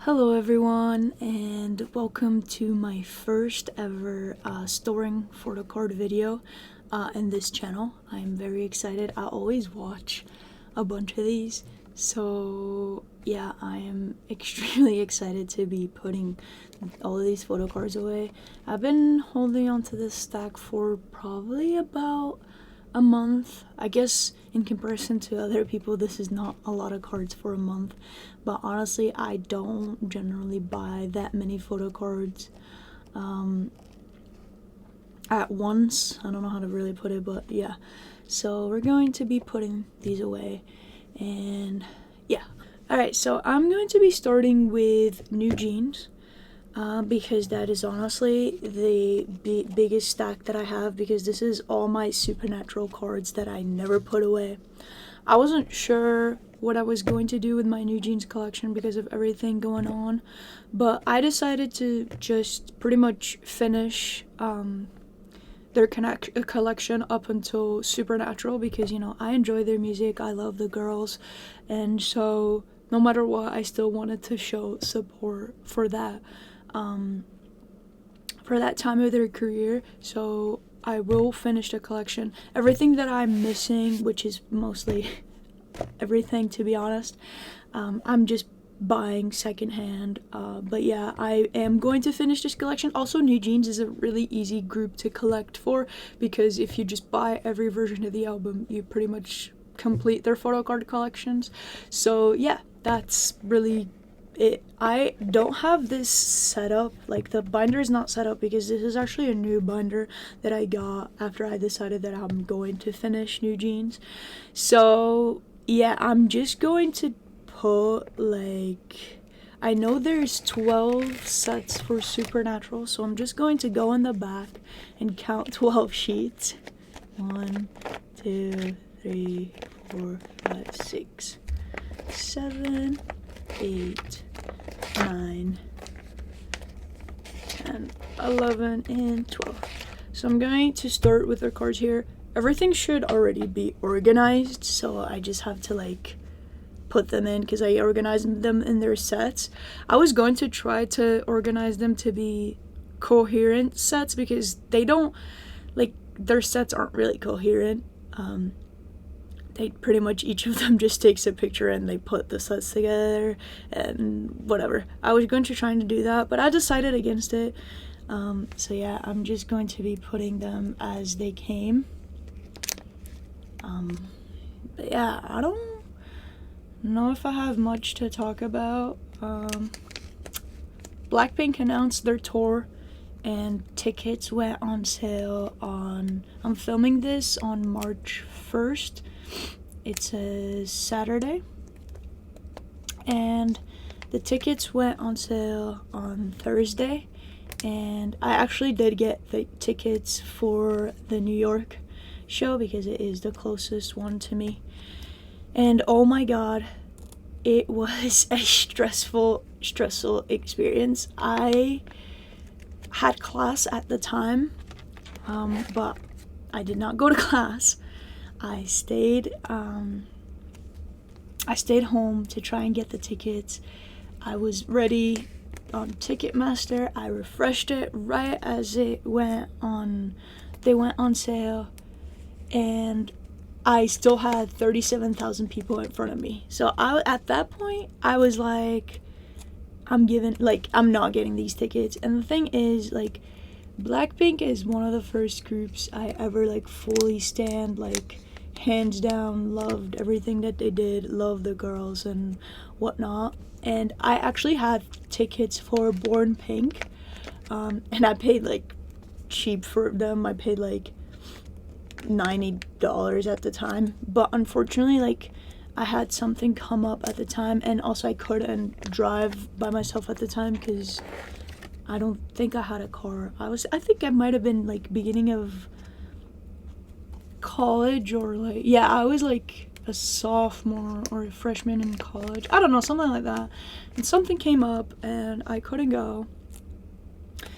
Hello everyone, and welcome to my first ever storing photocard video in this channel. I'm very excited. I always watch a bunch of these, so yeah, I am extremely excited to be putting all of these photocards away. I've been holding on to this stack for probably about a month. I guess in comparison to other people, this is not a lot of cards for a month, but honestly, I don't generally buy that many photocards at once. I don't know how to really put it, but yeah. So we're going to be putting these away, and yeah. Alright, so I'm going to be starting with NewJeans. Because that is honestly the biggest stack that I have, because this is all my supernatural cards that I never put away. I wasn't sure what I was going to do with my NewJeans collection because of everything going on, but I decided to just pretty much finish their collection up until Supernatural, because you know, I enjoy their music, I love the girls, and so no matter what, I still wanted to show support for that time of their career. So I will finish the collection. Everything that I'm missing, which is mostly everything to be honest, I'm just buying secondhand, but yeah, I am going to finish this collection. Also, NewJeans is a really easy group to collect for, because if you just buy every version of the album, you pretty much complete their photocard collections. So yeah, that's really it. I don't have this set up, like the binder is not set up, because this is actually a new binder that I got after I decided that I'm going to finish NewJeans. So yeah, I'm just going to put, like, I know there's 12 sets for Supernatural, so I'm just going to go in the back and count 12 sheets. 1, 2, 3, 4, 5, 6, 7, 8, 9, 10, 11, and 12. So I'm going to start with the cards here. Everything should already be organized, so I just have to like put them in because I organized them in their sets. I was going to try to organize them to be coherent sets, because they don't, like, their sets aren't really coherent. They pretty much, each of them just takes a picture and they put the sets together and whatever. I was going to try to do that, but I decided against it. So yeah, I'm just going to be putting them as they came. But yeah, I don't know if I have much to talk about. Blackpink announced their tour, and tickets went on sale on, I'm filming this on March 1st. It's a Saturday, and the tickets went on sale on Thursday, and I actually did get the tickets for the New York show because it is the closest one to me. And oh my god, it was a stressful experience. I had class at the time, but I did not go to class. I stayed home to try and get the tickets. I was ready on Ticketmaster. I refreshed it right as they went on sale, and I still had 37,000 people in front of me. So at that point, I was like, I'm not getting these tickets. And the thing is, like, Blackpink is one of the first groups I ever like fully stand, like hands down, loved everything that they did, loved the girls and whatnot. And I actually had tickets for Born Pink, and I paid like cheap for them. I paid like $90 at the time, but unfortunately, like, I had something come up at the time, and also I couldn't drive by myself at the time because I don't think I had a car. I think I might have been like beginning of college, or like, yeah, I was like a sophomore or a freshman in college. I don't know, something like that. And something came up and I couldn't go.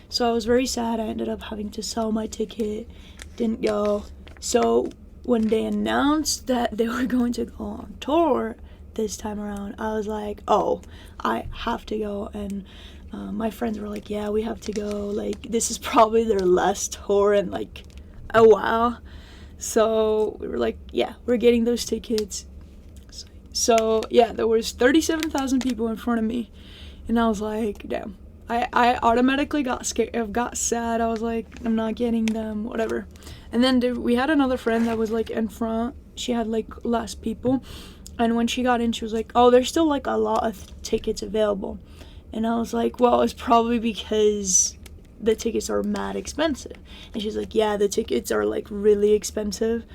So I was very sad. I ended up having to sell my ticket, didn't go. So when they announced that they were going to go on tour, this time around. I was like, oh, I have to go. And my friends were like, yeah, we have to go. Like, this is probably their last tour in like a while. So we were like, yeah, we're getting those tickets. So yeah, there was 37,000 people in front of me, and I was like, damn. I automatically got scared, got sad. I was like, I'm not getting them, whatever. And then we had another friend that was like in front. She had like less people, and when she got in, she was like, oh, there's still like a lot of tickets available. And I was like, well, it's probably because the tickets are mad expensive. And she's like, yeah, the tickets are like really expensive.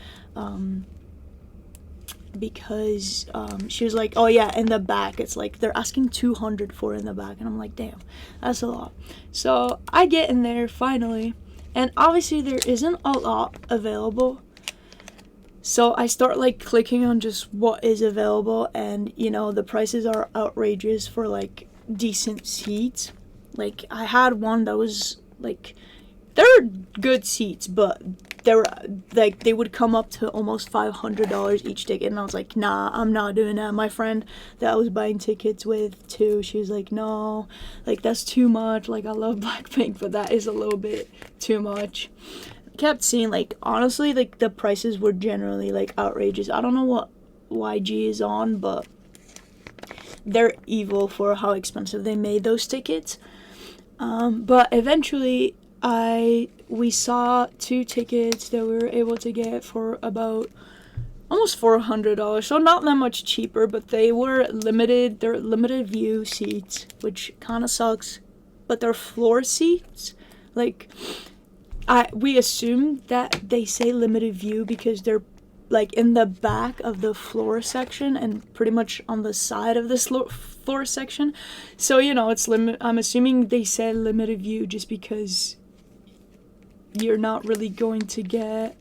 Because she was like, oh yeah, in the back it's like they're asking 200 for in the back, and I'm like, damn, that's a lot. So I get in there finally, and obviously there isn't a lot available, so I start like clicking on just what is available, and you know, the prices are outrageous for like decent seats. Like, I had one that was like, they're good seats, but they were like, they would come up to almost $500 each ticket, and I was like, nah, I'm not doing that. My friend that I was buying tickets with too, she was like, no, like, that's too much. Like, I love Blackpink, but that is a little bit too much. I kept seeing, like, honestly, like, the prices were generally like outrageous. I don't know what YG is on, but they're evil for how expensive they made those tickets. But eventually we saw 2 tickets that we were able to get for about almost $400, so not that much cheaper, but they were limited. They're limited view seats, which kind of sucks, but they're floor seats. Like, we assume that they say limited view because they're like in the back of the floor section and pretty much on the side of the floor section. So, you know, it's I'm assuming they said limited view just because you're not really going to get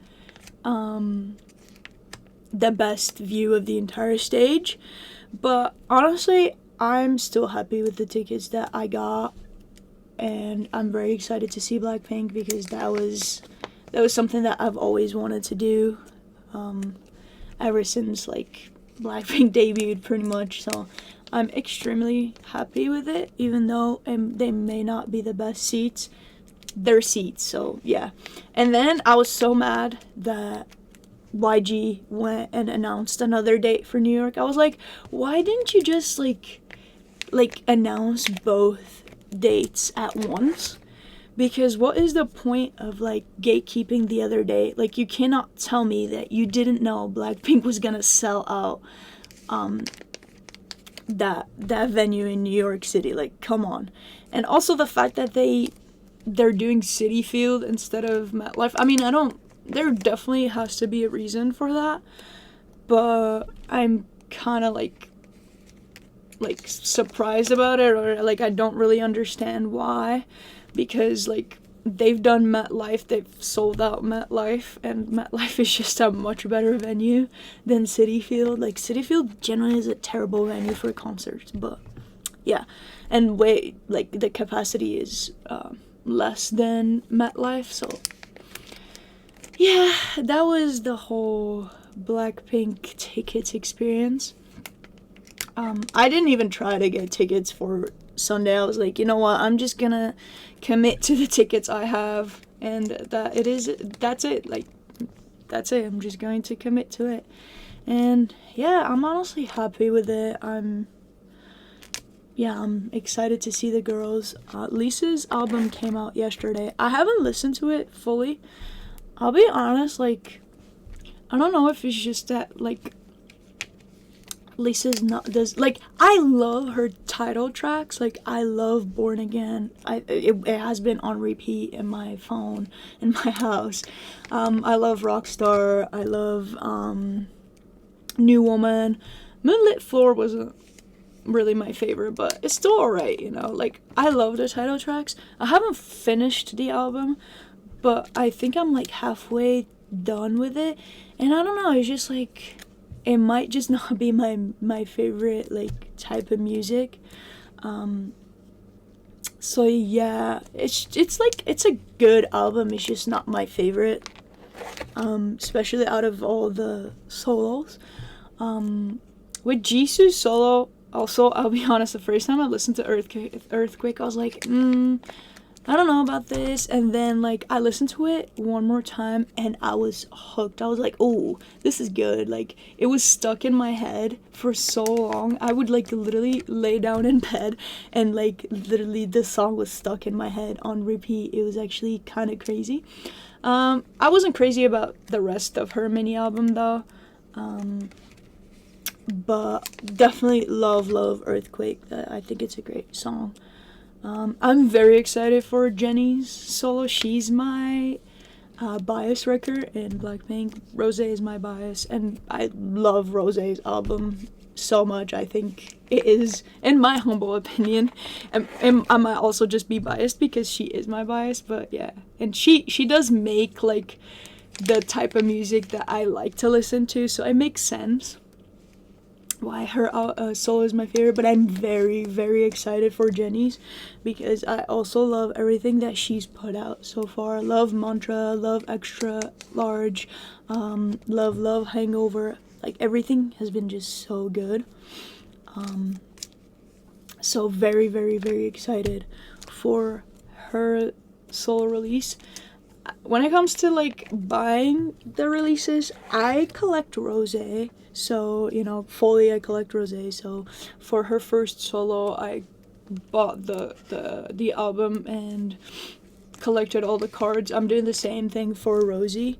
the best view of the entire stage. But honestly, I'm still happy with the tickets that I got, and I'm very excited to see Blackpink because that was something that I've always wanted to do ever since like Blackpink debuted, pretty much. So I'm extremely happy with it, even though they may not be the best seats. They're seats, so yeah. And then I was so mad that YG went and announced another date for New York. I was like, why didn't you just like announce both dates at once? Because what is the point of like gatekeeping the other date? Like, you cannot tell me that you didn't know Blackpink was gonna sell out that venue in New York City. Like, come on. And also the fact that they're doing Citi Field instead of MetLife. I mean, there definitely has to be a reason for that, but I'm kind of like surprised about it, or like I don't really understand why, because like they've done MetLife, they've sold out MetLife, and MetLife is just a much better venue than Citi Field. Like, Citi Field generally is a terrible venue for concerts, but yeah, and like the capacity is less than MetLife. So yeah, that was the whole Blackpink tickets experience. I didn't even try to get tickets for Sunday. I was like, you know what, I'm just gonna commit to the tickets I have, and that's it. Like, that's it. I'm just going to commit to it. And yeah, I'm honestly happy with it. I'm excited to see the girls. Lisa's album came out yesterday. I haven't listened to it fully. I'll be honest, like, I don't know if it's just that, like, Lisa's not I love her title tracks. Like, I love Born Again. It has been on repeat in my phone in my house. I love Rockstar. I love New Woman. Moonlit Floor wasn't really my favorite, but it's still alright, you know. Like, I love the title tracks. I haven't finished the album, but I think I'm like halfway done with it, and I don't know, it's just like, it might just not be my favorite like type of music. So yeah, it's like, it's a good album, it's just not my favorite, especially out of all the solos. With Jisoo's solo, also, I'll be honest, the first time I listened to Earthquake, I was like, I don't know about this. And then, like, I listened to it one more time, and I was hooked. I was like, oh, this is good. Like, it was stuck in my head for so long. I would, like, literally lay down in bed, and, like, literally this song was stuck in my head on repeat. It was actually kind of crazy. I wasn't crazy about the rest of her mini album, though. But definitely love Earthquake. I think it's a great song. I'm very excited for Jennie's solo. She's my bias wrecker in Blackpink. Rosé is my bias, and I love Rosé's album so much. I think it is, in my humble opinion, and I might also just be biased because she is my bias, but yeah. And she does make, like, the type of music that I like to listen to, so it makes sense why her solo is my favorite. But I'm very, very excited for Jennie's because I also love everything that she's put out so far. Love Mantra, love Extra Large, love Hangover. Like, everything has been just so good. So very, very, very excited for her solo release. When it comes to, like, buying the releases, I collect Rosé. So, you know, fully I collect Rosé. So for her first solo, I bought the album and collected all the cards. I'm doing the same thing for Rosie.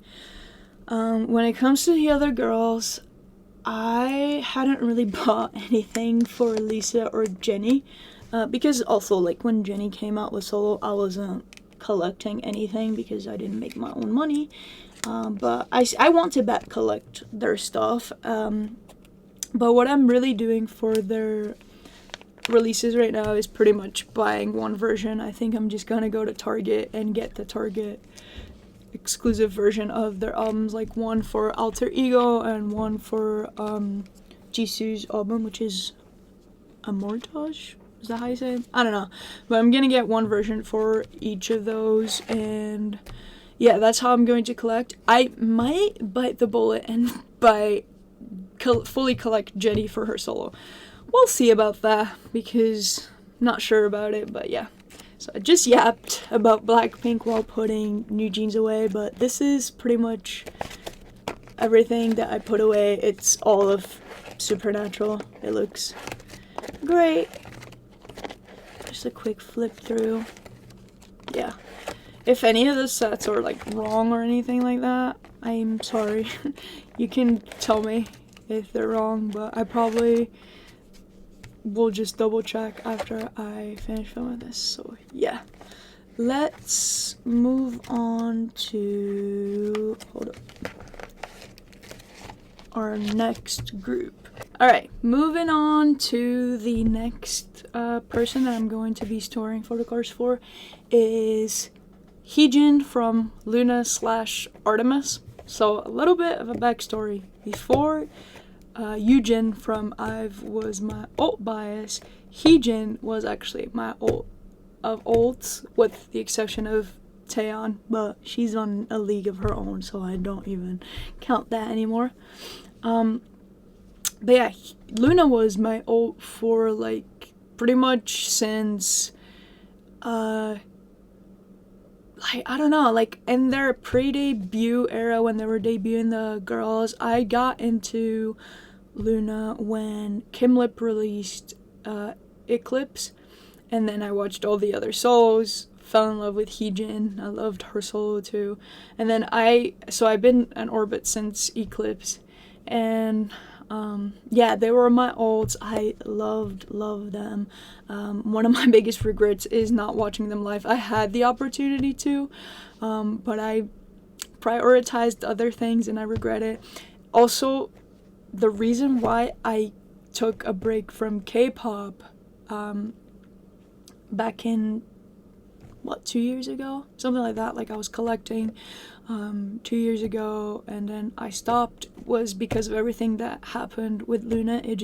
When it comes to the other girls, I hadn't really bought anything for Lisa or Jennie. Because also, like, when Jennie came out with solo, I wasn't collecting anything because I didn't make my own money. But I want to collect their stuff. But what I'm really doing for their releases right now is pretty much buying one version. I think I'm just gonna go to Target and get the Target exclusive version of their albums, like one for Alter Ego and one for Jisoo's album, which is Amortage. Is that how you say it? I don't know. But I'm gonna get one version for each of those, and yeah, that's how I'm going to collect. I might bite the bullet and fully collect Jennie for her solo. We'll see about that because I'm not sure about it, but yeah. So I just yapped about Blackpink while putting NewJeans away, but this is pretty much everything that I put away. It's all of Supernatural. It looks great. Just a quick flip through. Yeah. If any of the sets are, like, wrong or anything like that, I'm sorry. You can tell me if they're wrong, but I probably will just double check after I finish filming this. So yeah, let's move on to our next group. Alright, moving on to the next person that I'm going to be storing photocards for is Heejin from Loona / Artemis. So a little bit of a backstory. Before Heejin from IVE was my alt bias, Heejin was actually my alt of alts, with the exception of Taeyeon, but she's on a league of her own, so I don't even count that anymore. But yeah, Loona was my alt for, like, pretty much since like, I don't know, like, in their pre-debut era when they were debuting the girls, I got into Loona when Kim Lip released Eclipse, and then I watched all the other solos, fell in love with Heejin. I loved her solo too, and then I've been in orbit since Eclipse, and yeah, they were my alts. I loved them. One of my biggest regrets is not watching them live. I had the opportunity to, but I prioritized other things and I regret it. Also, the reason why I took a break from K-pop back in 2 years ago, something like that, like I was collecting 2 years ago and then I stopped, was because of everything that happened with Loona. It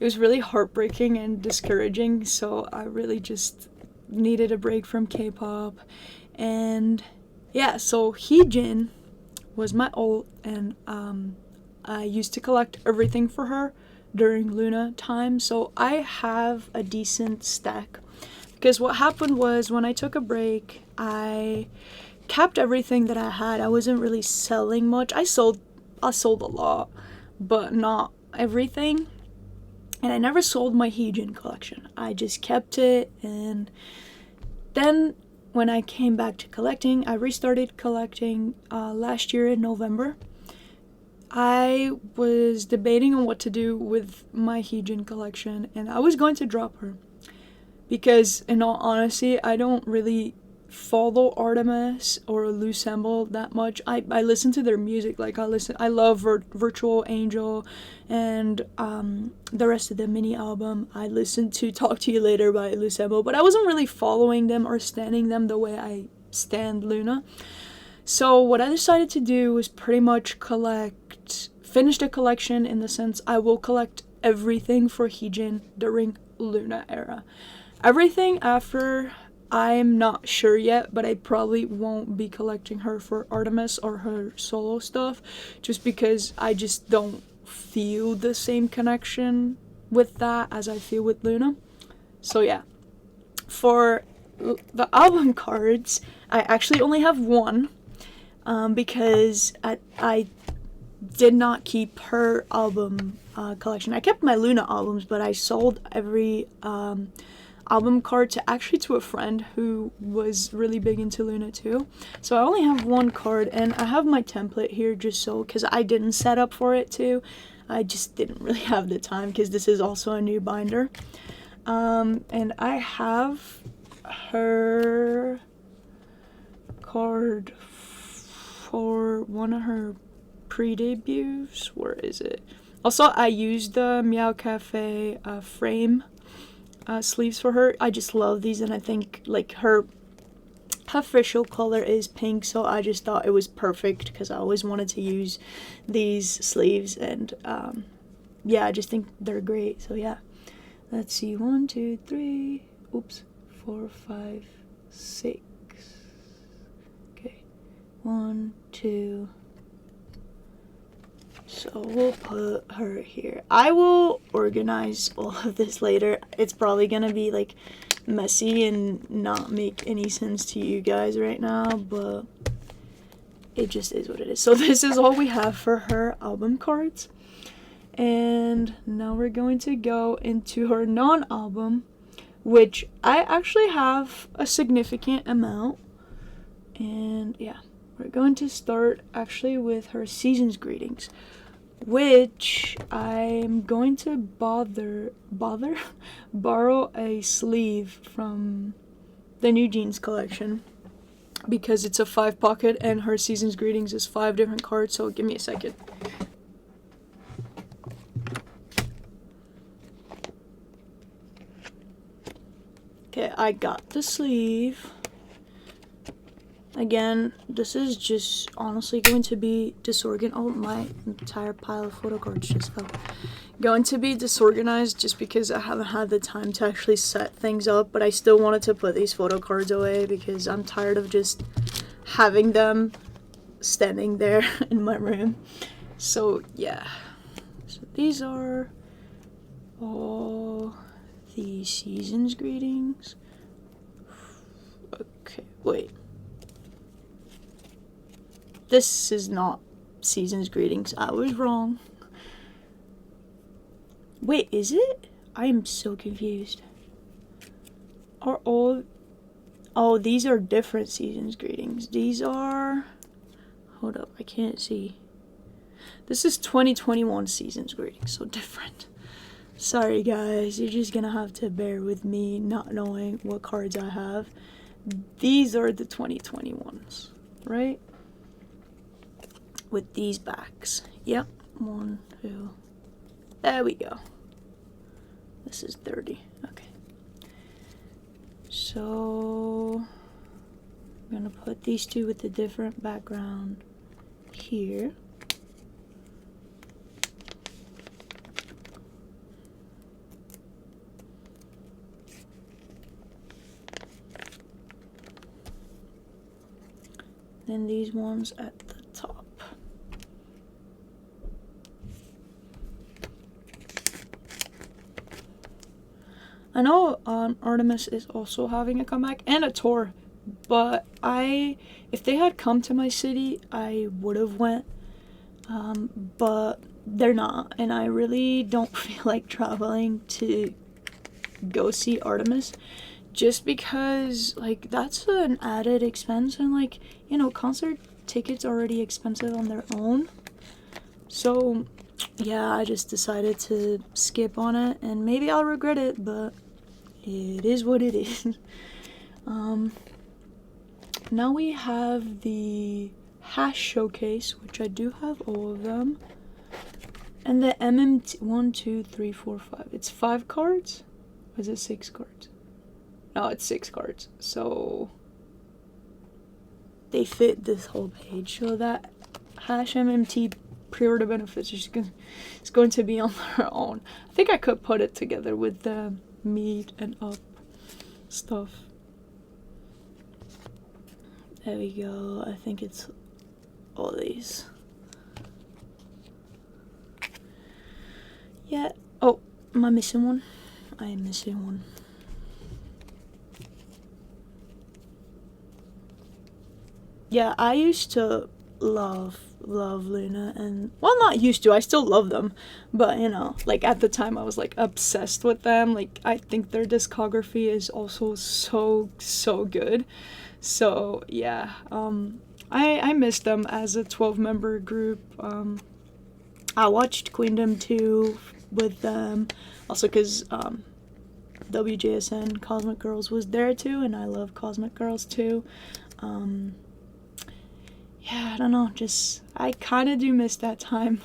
was really heartbreaking and discouraging, so I really just needed a break from K-pop. And yeah, so Heejin was my ult, and I used to collect everything for her during Loona time, so I have a decent stack. Because what happened was, when I took a break, I kept everything that I had. I wasn't really selling much. I sold a lot, but not everything. And I never sold my Heejin collection. I just kept it, and then when I came back to collecting, I restarted collecting last year in November. I was debating on what to do with my Heejin collection, and I was going to drop her. Because, in all honesty, I don't really follow Artemis or Lucemble that much. I listen to their music. Like, I love Virtual Angel and the rest of the mini album. I listened to Talk to You Later by Lucemble, but I wasn't really following them or standing them the way I stand Loona. So what I decided to do was pretty much finish the collection, in the sense I will collect everything for Heejin during Loona era. Everything after, I'm not sure yet, but I probably won't be collecting her for Artemis or her solo stuff, just because I just don't feel the same connection with that as I feel with Loona. So yeah, for the album cards, I actually only have one, because I did not keep her album collection. I kept my Loona albums, but I sold every album card to a friend who was really big into Loona too. So I only have one card, and I have my template here just so, because I didn't set up for it too. I just didn't really have the time, because this is also a new binder. And I have her card for one of her pre-debuts. Where is it? Also, I used the Meow Cafe frame sleeves for her. I just love these, and I think like her official color is pink, so I just thought it was perfect, because I always wanted to use these sleeves, and yeah, I just think they're great. So yeah, let's see, 1 2 3 4 5 6. Okay, 1 2. So we'll put her here. I will organize all of this later. It's probably gonna be like messy and not make any sense to you guys right now, but it just is what it is. So this is all we have for her album cards. And now we're going to go into her non-album, which I actually have a significant amount. And yeah, we're going to start actually with her Season's Greetings, which I'm going to borrow a sleeve from the NewJeans collection, because it's a 5-pocket and her Season's Greetings is 5 different cards. So give me a second. Okay, I got the sleeve. Again, this is just honestly going to be disorganized. Oh, my entire pile of photo cards just fell. Going to be disorganized just because I haven't had the time to actually set things up, but I still wanted to put these photo cards away because I'm tired of just having them standing there in my room. So yeah, so these are all the Season's Greetings. Okay, wait. This is not Season's Greetings. I was wrong. Wait, is it? I am so confused. Are all... Oh, these are different Season's Greetings. These are... Hold up, I can't see. This is 2021 Season's Greetings, so different. Sorry guys, you're just gonna have to bear with me not knowing what cards I have. These are the 2021s, right? With these backs. Yep. 1, 2. There we go. This is 30. Okay. So I'm gonna put these two with a different background here. Then these ones at the top. I know Artemis is also having a comeback and a tour, but if they had come to my city, I would have went, but they're not, and I really don't feel like traveling to go see Artemis, just because like that's an added expense, and like, you know, concert tickets are already expensive on their own. So yeah, I just decided to skip on it, and maybe I'll regret it, but it is what it is. Now we have the hash showcase, which I do have all of them, and the MMT 1, 2, 3, 4, 5. It's 5 cards. Or is it 6 cards? No, it's 6 cards. So they fit this whole page. So that hash MMT pre-order benefits is going to be on their own. I think I could put it together with the meet and up stuff. There we go. I think it's all these. Yeah. Oh, am I missing one? I am missing one. Yeah, I used to love Loona, and well, not used to, I still love them, but you know, like at the time I was like obsessed with them. Like I think their discography is also so good. So yeah, I miss them as a 12-member group. I watched Queendom 2 with them, also because WJSN Cosmic Girls was there too, and I love Cosmic Girls too. Yeah, I don't know, just I kind of do miss that time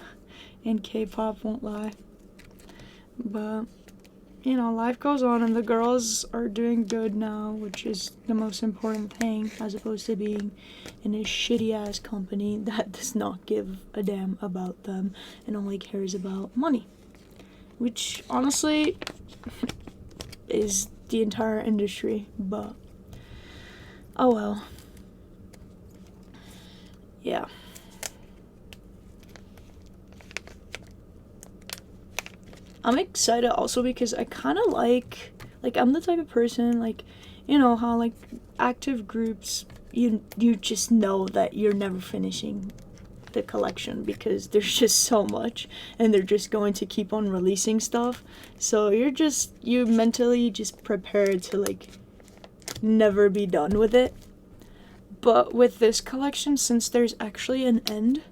in K-pop, won't lie. But you know, life goes on, and the girls are doing good now, which is the most important thing, as opposed to being in a shitty ass company that does not give a damn about them and only cares about money, which honestly is the entire industry. But oh well. Yeah. I'm excited also because I kind of like I'm the type of person, like, you know how like active groups, you just know that you're never finishing the collection because there's just so much, and they're just going to keep on releasing stuff. So you mentally just prepared to like never be done with it. But with this collection, since there's actually an end,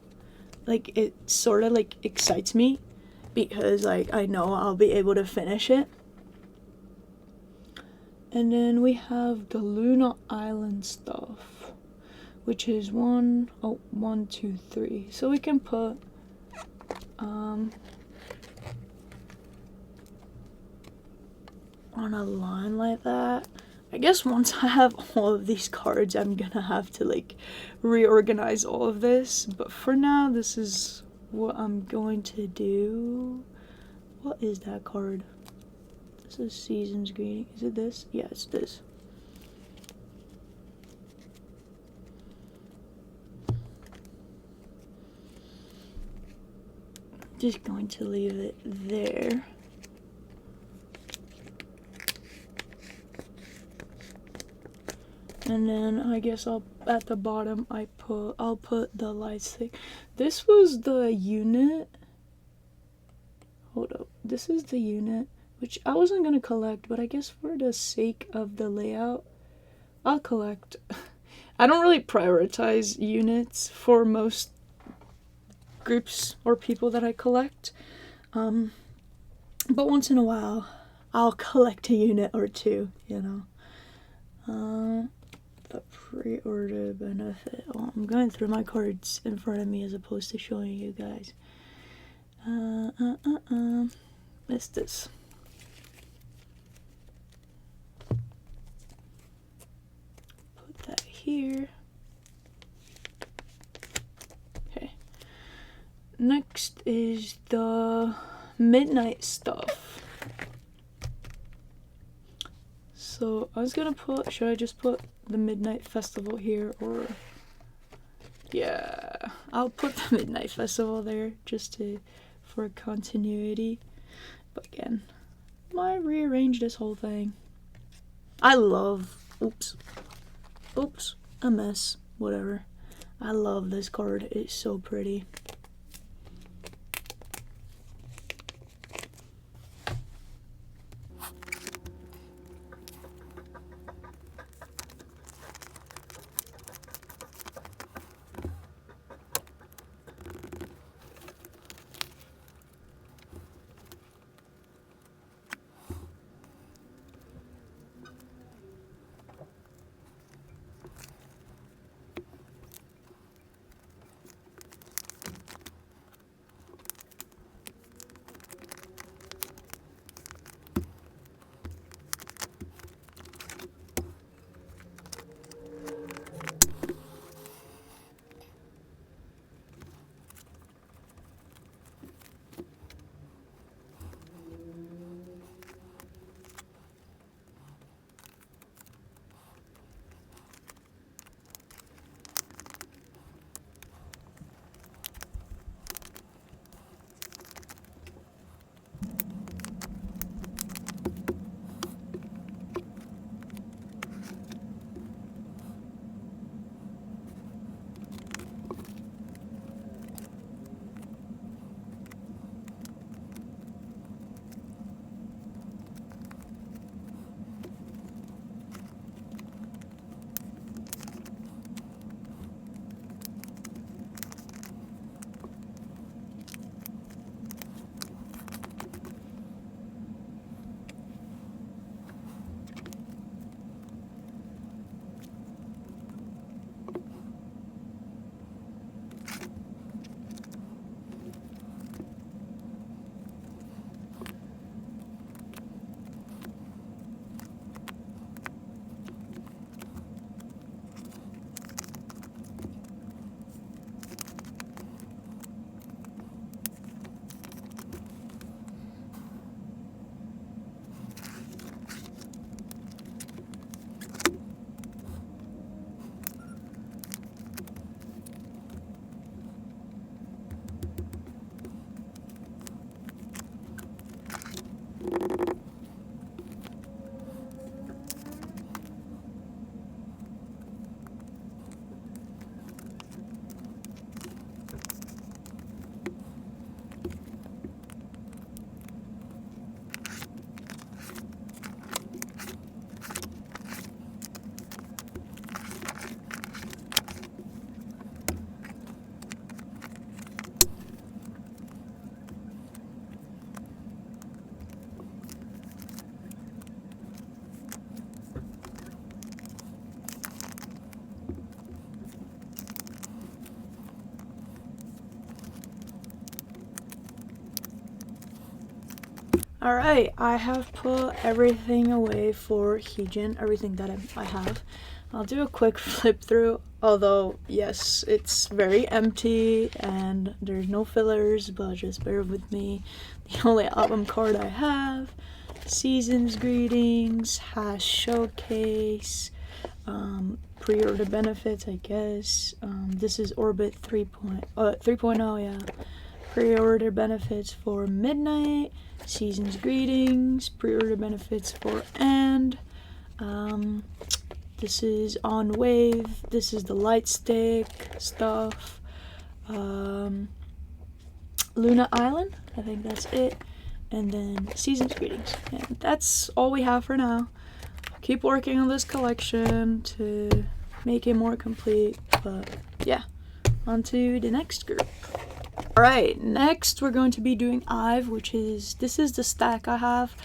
like it sort of like excites me, because like I know I'll be able to finish it. And then we have the Loona Island stuff, which is 1, 2, 3. So we can put on a line like that. I guess once I have all of these cards, I'm gonna have to like reorganize all of this, but for now this is what I'm going to do. What is that card? This is Season's Greeting. Is it this? Yeah, it's this. Just going to leave it there. And then I guess at the bottom I'll put the lights thing. This was the unit. Hold up. This is the unit, which I wasn't gonna collect, but I guess for the sake of the layout, I'll collect. I don't really prioritize units for most groups or people that I collect. But once in a while, I'll collect a unit or two, you know. The pre-order benefit. Oh, I'm going through my cards in front of me as opposed to showing you guys. What's this? Put that here. Okay. Next is the midnight stuff. So I was gonna put, should I just put the Midnight Festival here, or yeah, I'll put the Midnight Festival there just for continuity. But again, I rearranged this whole thing. I love, oops, a mess, whatever. I love this card, it's so pretty. Alright, I have put everything away for Heejin, everything that I have. I'll do a quick flip through, although yes, it's very empty and there's no fillers, but just bear with me. The only album card I have, Season's Greetings, Hash Showcase, pre-order benefits, I guess. This is Orbit 3.0, yeah. Pre-order benefits for Midnight, Season's Greetings, pre-order benefits for And. This is On Wave, this is the light stick stuff. Loona Island, I think that's it. And then Season's Greetings. And that's all we have for now. Keep working on this collection to make it more complete. But yeah, on to the next group. Alright, next we're going to be doing IVE, this is the stack I have.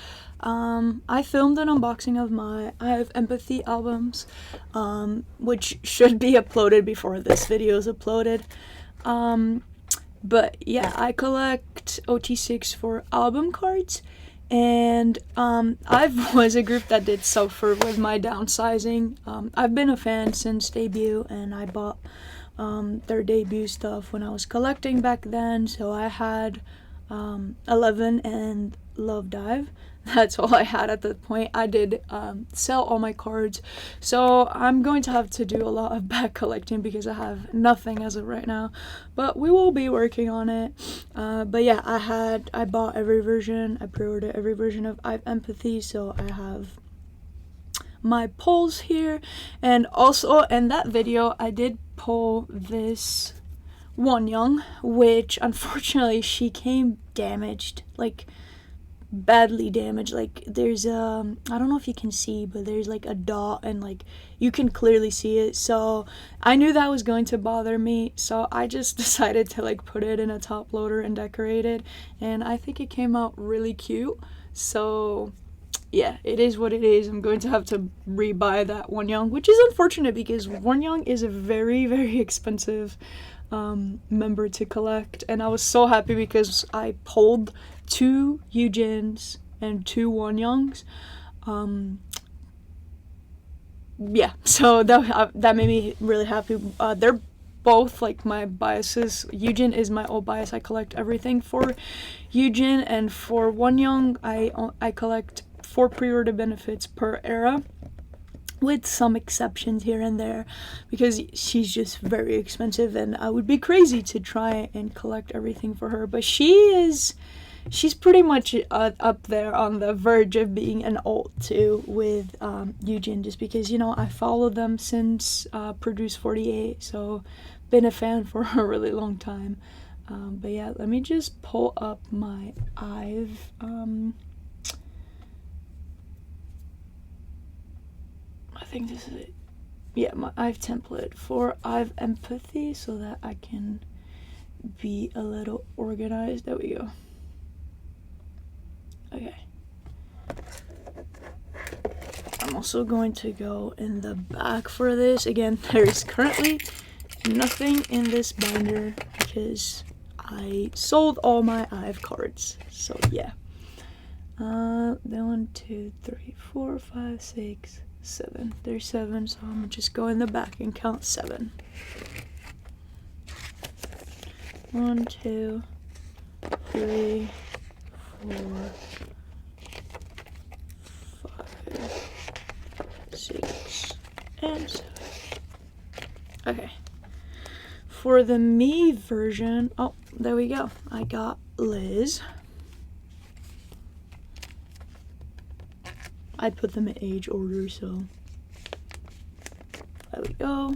I filmed an unboxing of my IVE Empathy albums, which should be uploaded before this video is uploaded. But yeah, I collect OT6 for album cards, and IVE was a group that did suffer with my downsizing. I've been a fan since debut, and I bought their debut stuff when I was collecting back then, so I had 11 and loved IVE. that's all I had at that point. I did sell all my cards, so I'm going to have to do a lot of back collecting because I have nothing as of right now, but we will be working on it. But yeah, I bought every version, I pre-ordered every version of I Have Empathy, so I have my polls here. And also in that video I did pull this Wonyoung, which unfortunately she came damaged, like badly damaged. Like there's I don't know if you can see, but there's like a dot and like you can clearly see it, so I knew that was going to bother me, so I just decided to like put it in a top loader and decorate it, and I think it came out really cute. So yeah, it is what it is. I'm going to have to rebuy that Wonyoung, which is unfortunate because Wonyoung is a very, very expensive member to collect, and I was so happy because I pulled 2 Heejins and 2 Wonyoungs. Yeah, so that made me really happy. They're both like my biases. Heejin is my old bias. I collect everything for Heejin, and for Wonyoung I collect 4 pre-order benefits per era, with some exceptions here and there because she's just very expensive and I would be crazy to try and collect everything for her. But she's pretty much up there on the verge of being an alt too with Heejin, just because, you know, I followed them since Produce 48, so been a fan for a really long time. But yeah, let me just pull up my IVE I think this is it. Yeah, my IVE template for IVE Empathy so that I can be a little organized. There we go. Okay. I'm also going to go in the back for this. Again, there is currently nothing in this binder because I sold all my IVE cards. So yeah. Then 1, 2, 3, 4, 5, 6, 7. There's 7, so I'm gonna just go in the back and count 7. 1, 2, 3, 4, 5, 6, and 7. Okay. For the me version, oh, there we go. I got Liz. I put them in age order, so there we go.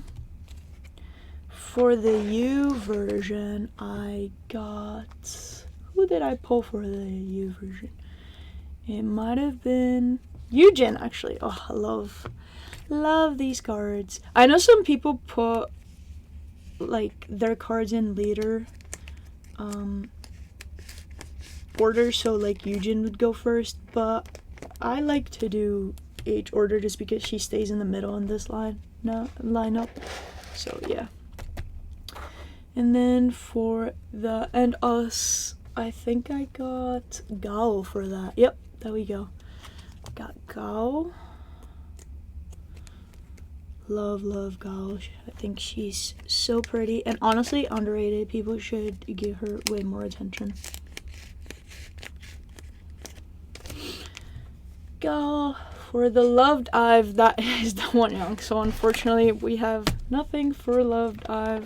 For the U version, I got, who did I pull for the U version? It might have been Heejin, actually. Oh, I love these cards. I know some people put like their cards in later order, so like Heejin would go first, but I like to do age order just because she stays in the middle in this lineup. So yeah. And then for the and us, I think I got Gao for that. Yep, there we go. Got Gao. Love Gao. I think she's so pretty and honestly underrated. People should give her way more attention. Gao. For the Loved IVE, that is the Wonyoung. So unfortunately, we have nothing for Loved IVE.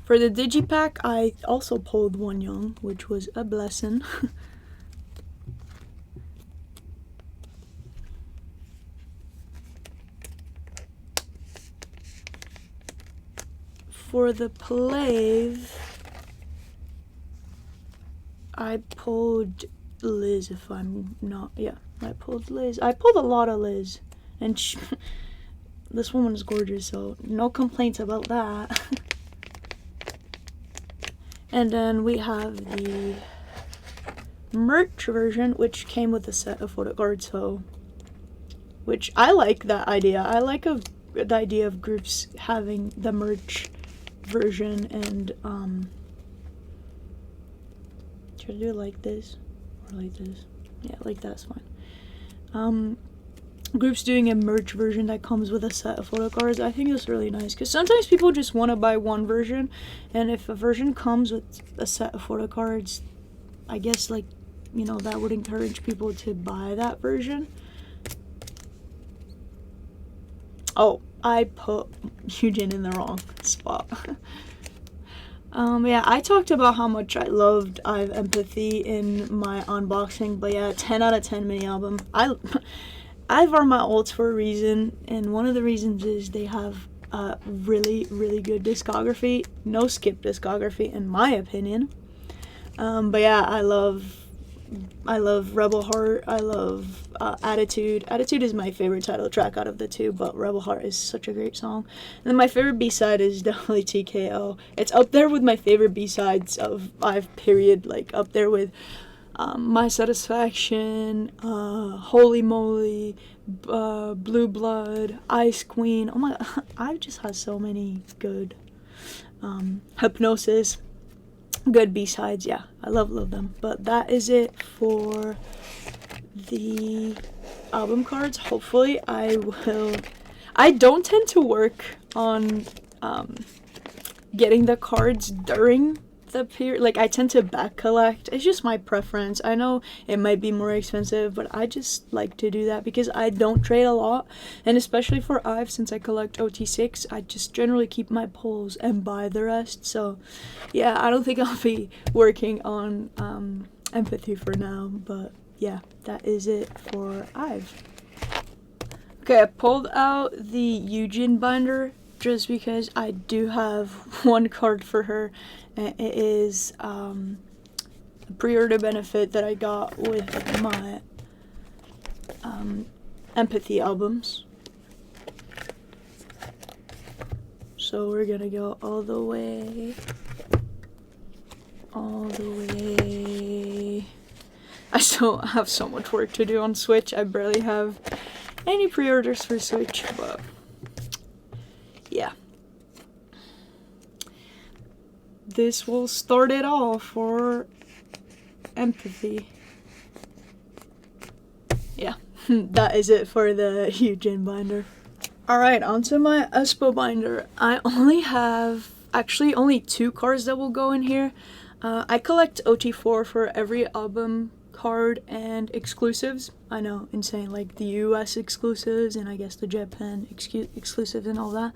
For the Digipack, I also pulled Wonyoung, which was a blessing. For the Plave, I pulled Liz, if I'm not, yeah, I pulled Liz. I pulled a lot of Liz, and this woman is gorgeous, so no complaints about that. And then we have the merch version, which came with a set of Photocards, so, which I like that idea. I like the idea of groups having the merch version, and should I do it like this or like this? Yeah, like that's fine. Groups doing a merch version that comes with a set of Photocards, I think that's really nice, because sometimes people just want to buy one version, and if a version comes with a set of Photocards, I guess like you know, that would encourage people to buy that version. Oh, I put Heejin in the wrong spot. Yeah, I talked about how much I loved I've Empathy in my unboxing, but yeah, 10 out of 10 mini album. I've are my ults for a reason, and one of the reasons is they have a really, really good discography. No skip discography, in my opinion. But yeah, I love Rebel Heart. I love Attitude. Attitude is my favorite title track out of the two, but Rebel Heart is such a great song. And then my favorite B-side is definitely TKO. It's up there with my favorite B-sides of I've period, like up there with My Satisfaction, Holy Moly, Blue Blood, Ice Queen. Oh my god, I've just had so many good Hypnosis. Good B-sides. Yeah, I love them. But that is it for the album cards. Hopefully I don't tend to work on getting the cards during the period. Like, I tend to back collect. It's just my preference. I know it might be more expensive, but I just like to do that because I don't trade a lot, and especially for IVE, since I collect OT6, I just generally keep my pulls and buy the rest. So yeah, I don't think I'll be working on Empathy for now, but yeah, that is it for IVE. Okay, I pulled out the Heejin binder just because I do have one card for her, and it is a pre-order benefit that I got with my Empathy albums. So we're gonna go all the way. I still have so much work to do on Switch. I barely have any pre-orders for Switch, but yeah. This will start it all for Empathy. Yeah, that is it for the Heejin binder. Alright, onto my Aespa binder. I only have actually only 2 cards that will go in here. I collect OT4 for every album card and exclusives. I know, insane, like the US exclusives and I guess the Japan exclusives and all that.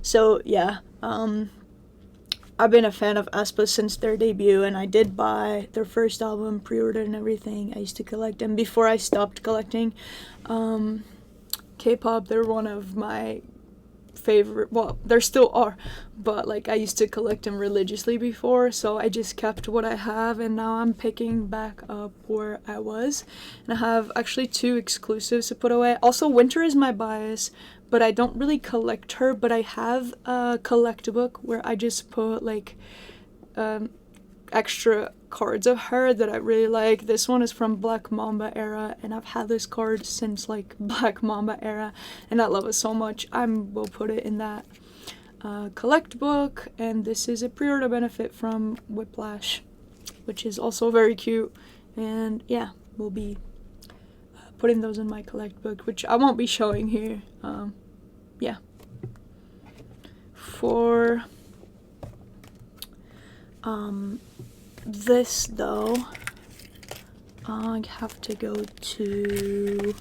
So yeah, I've been a fan of Aespa since their debut, and I did buy their first album, pre-ordered and everything. I used to collect them before I stopped collecting K-pop. They're one of my favorite, well, there still are, but like I used to collect them religiously before, so I just kept what I have, and now I'm picking back up where I was, and I have actually 2 exclusives to put away. Also, Winter is my bias, but I don't really collect her, but I have a collect book where I just put like extra cards of her that I really like. This one is from Black Mamba era, and I've had this card since like Black Mamba era, and I love it so much. I will put it in that collect book, and this is a pre-order benefit from Whiplash, which is also very cute, and yeah, we'll be putting those in my collect book, which I won't be showing here. Yeah. For this though, I have to go to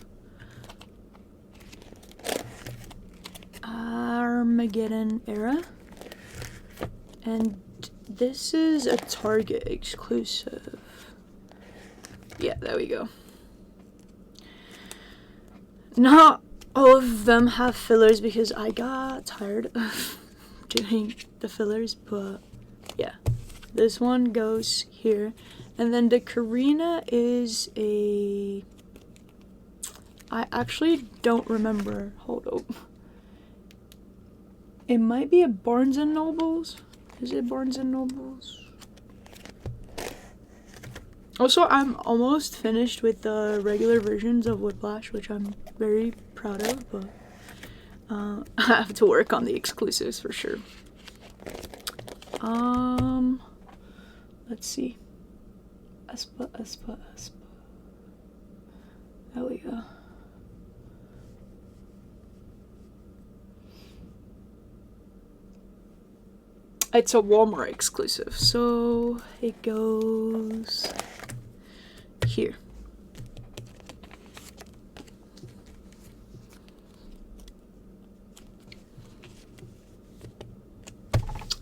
Armageddon era, and this is a Target exclusive. Yeah, there we go. Not all of them have fillers because I got tired of doing the fillers, but yeah, this one goes here. And then the Karina is a, I actually don't remember, hold up, it might be a Barnes and Nobles. Is it Barnes and Nobles? Also, I'm almost finished with the regular versions of Whiplash, which I'm very proud of, but I have to work on the exclusives for sure. Let's see. Aespa. There we go. It's a Walmart exclusive, so it goes here.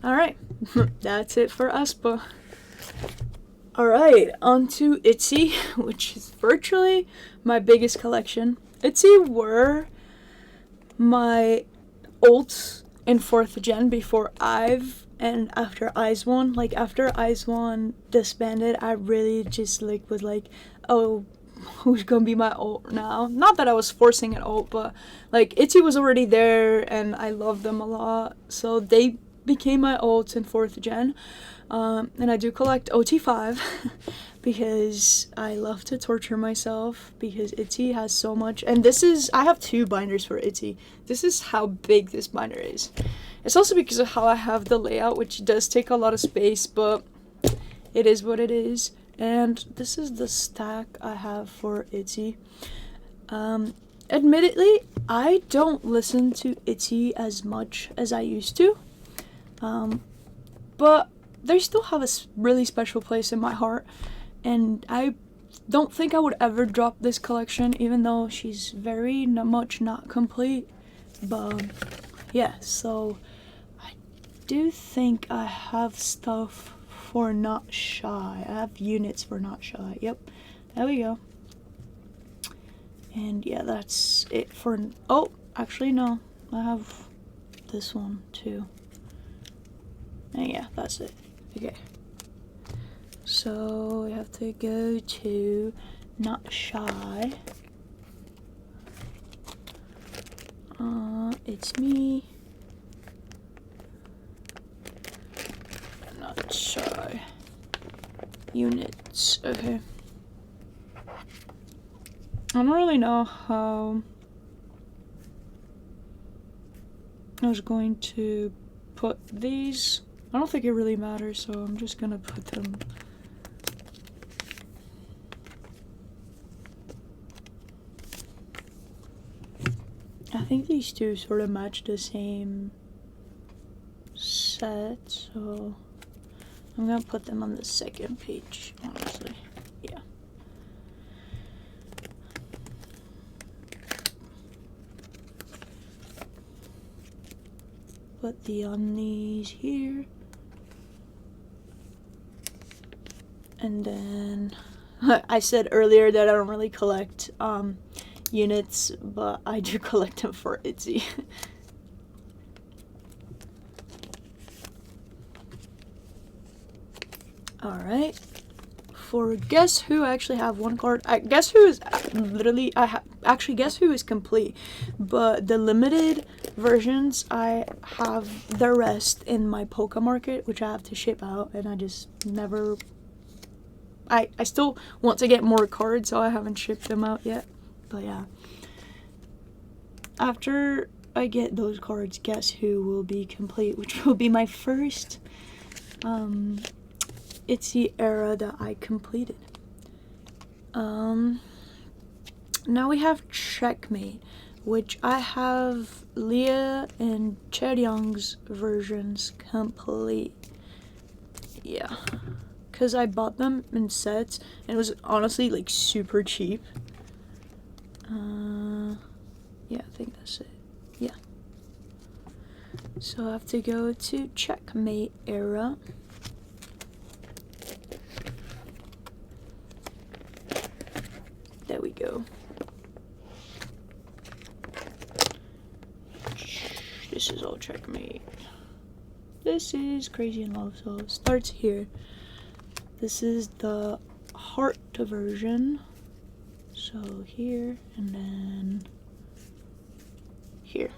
Alright, that's it for Aespa. Alright, on to Itzy, which is virtually my biggest collection. Itzy were my ults in 4th gen before IVE and after IZ*ONE. Like, after IZ*ONE disbanded, I really just like was like, oh, who's gonna be my ult now? Not that I was forcing an ult, but like Itzy was already there and I loved them a lot, so they became my ults in 4th gen. And I do collect OT5 because I love to torture myself because Itzy has so much. And this is, I have 2 binders for Itzy. This is how big this binder is. It's also because of how I have the layout, which does take a lot of space, but it is what it is. And this is the stack I have for Itzy. Admittedly, I don't listen to Itzy as much as I used to. But they still have a really special place in my heart, and I don't think I would ever drop this collection, even though she's very much not complete. But yeah, so I do think I have stuff for Not Shy. I have units for Not Shy. Yep, there we go. And yeah, that's it for, oh, actually no, I have this one too. And yeah, that's it. Okay, so we have to go to Not Shy. It's me. Not Shy. Units. Okay. I don't really know how I was going to put these. I don't think it really matters, so I'm just gonna put them. I think these 2 sort of match the same set, so I'm gonna put them on the 2nd page, honestly. Yeah. Put the undies here. And then I said earlier that I don't really collect units, but I do collect them for Itzy. Alright, for Guess Who, I actually have 1 card. Guess Who is literally, actually Guess Who is complete, but the limited versions, I have the rest in my Poké Market, which I have to ship out, and I just never, I still want to get more cards, so I haven't shipped them out yet. But yeah, after I get those cards, Guess Who will be complete, which will be my first Itzy era that I completed. Now we have Checkmate, which I have Leah and Chaeryeong's versions complete. Yeah, because I bought them in sets and it was honestly like super cheap. Yeah, I think that's it. Yeah. So I have to go to Checkmate era. There we go. This is all Checkmate. This is Crazy in Love, so it starts here. This is the heart version. So here, and then here.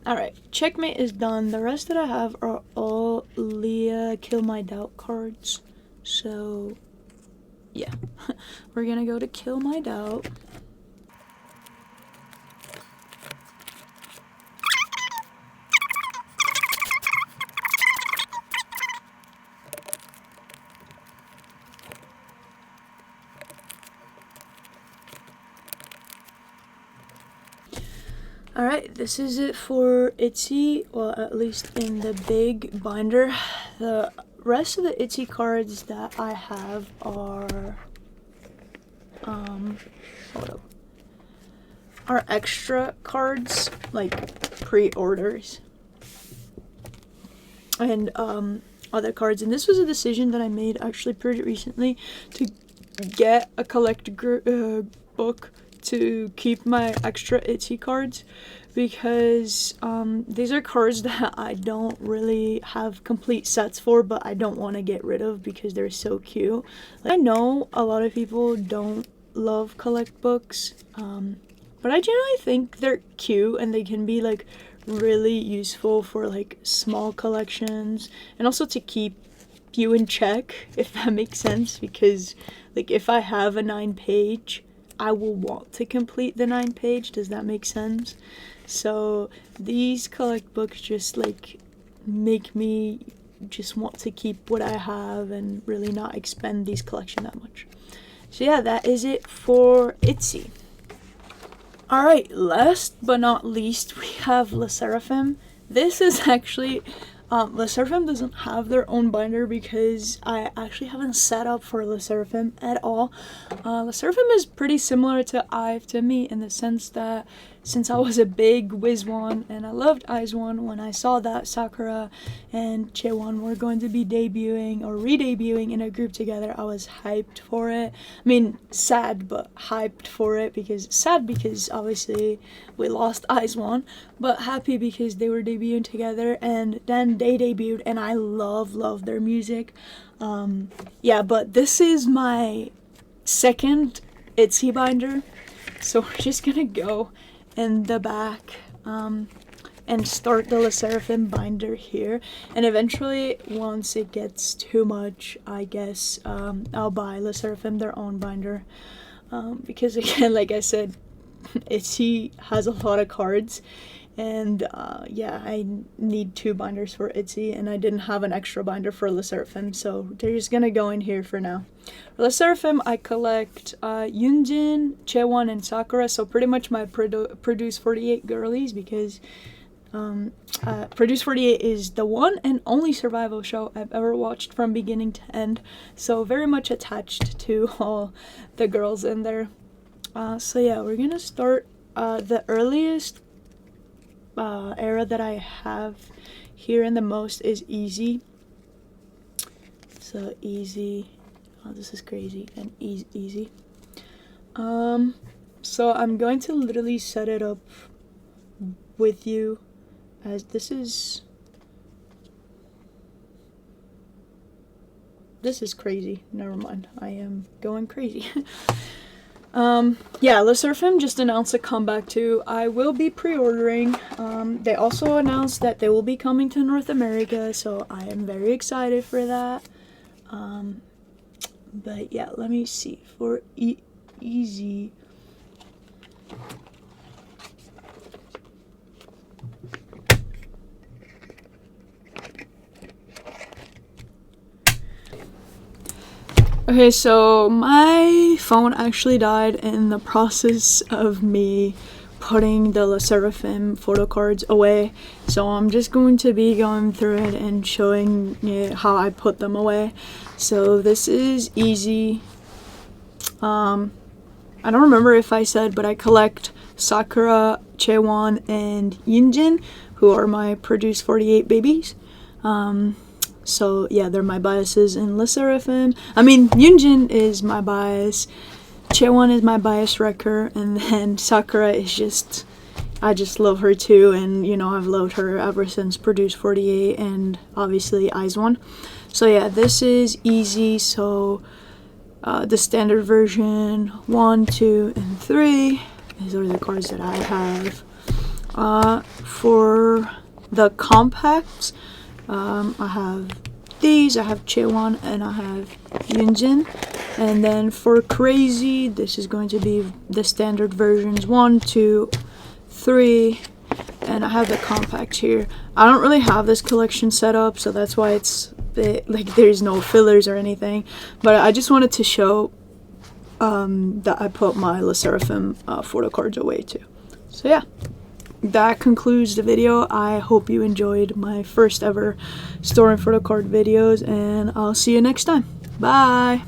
Alright, Checkmate is done. The rest that I have are all Leah Kill My Doubt cards. So yeah, we're gonna go to Kill My Doubt. Alright, this is it for Itzy, well, at least in the big binder. The rest of the Itzy cards that I have are, hold up, are extra cards, like pre-orders, and other cards. And this was a decision that I made actually pretty recently to get a collector book to keep my extra Itzy cards, because these are cards that I don't really have complete sets for, but I don't want to get rid of because they're so cute. Like, I know a lot of people don't love collect books, but I generally think they're cute and they can be like really useful for like small collections, and also to keep you in check, if that makes sense, because like if I have a 9-page, I will want to complete the 9-page. Does that make sense? So these collect books just like make me just want to keep what I have and really not expend these collection that much. So yeah, that is it for Itzy. Alright, last but not least, we have Sserafim. This is actually, Sserafim doesn't have their own binder because I actually haven't set up for Sserafim at all. Sserafim is pretty similar to IVE to me in the sense that since I was a big Wiz1 and I loved IZ*ONE, when I saw that Sakura and Chaewon were going to be debuting or re-debuting in a group together, I was hyped for it. I mean, sad, but hyped for it, because sad because obviously we lost IZ*ONE, but happy because they were debuting together, and then they debuted and I love their music. Yeah, but this is my second Itzy binder, so we're just gonna go in the back and start the Sserafim binder here, and eventually once it gets too much, I guess I'll buy Sserafim their own binder, because again, like I said, Itzy has a lot of cards, and yeah, I need 2 binders for Itzy, and I didn't have an extra binder for Sserafim, so they're just gonna go in here for now. For Sserafim, I collect Yoonjin, Chaewon, and Sakura, so pretty much my Produce 48 girlies, because Produce 48 is the one and only survival show I've ever watched from beginning to end, so very much attached to all the girls in there. So yeah, we're gonna start the earliest era that I have here, and the most is Easy. So Easy, oh, this is crazy, and Easy. So I'm going to literally set it up with you, as this is crazy. Never mind, I am going crazy. Yeah, Sserafim just announced a comeback too. I will be pre-ordering. They also announced that they will be coming to North America, so I am very excited for that. But yeah, let me see. For Easy, okay, so my phone actually died in the process of me putting the Sserafim photo cards away, so I'm just going to be going through it and showing you how I put them away. So this is Easy. I don't remember if I said, but I collect Sakura, Chaewon, and Yoonjin, who are my Produce 48 babies. So yeah, they're my biases in Sserafim. I mean, Yoonjin is my bias, Chaewon is my bias wrecker, and then Sakura is just, I just love her too, and you know, I've loved her ever since Produce 48 and obviously IZ*ONE. So yeah, this is Easy. So the standard version 1, 2, and 3. These are the cards that I have. For the compacts, I have these. I have Chewan and I have Yunjin. And then for crazy, this is going to be the standard versions 1, 2, 3, and I have the compacts here. I don't really have this collection set up, so that's why it's like there's no fillers or anything, but I just wanted to show that I put my LeSserafim Photocards away too. So yeah, that concludes the video. I hope you enjoyed my first ever store and photocard videos, and I'll see you next time. Bye!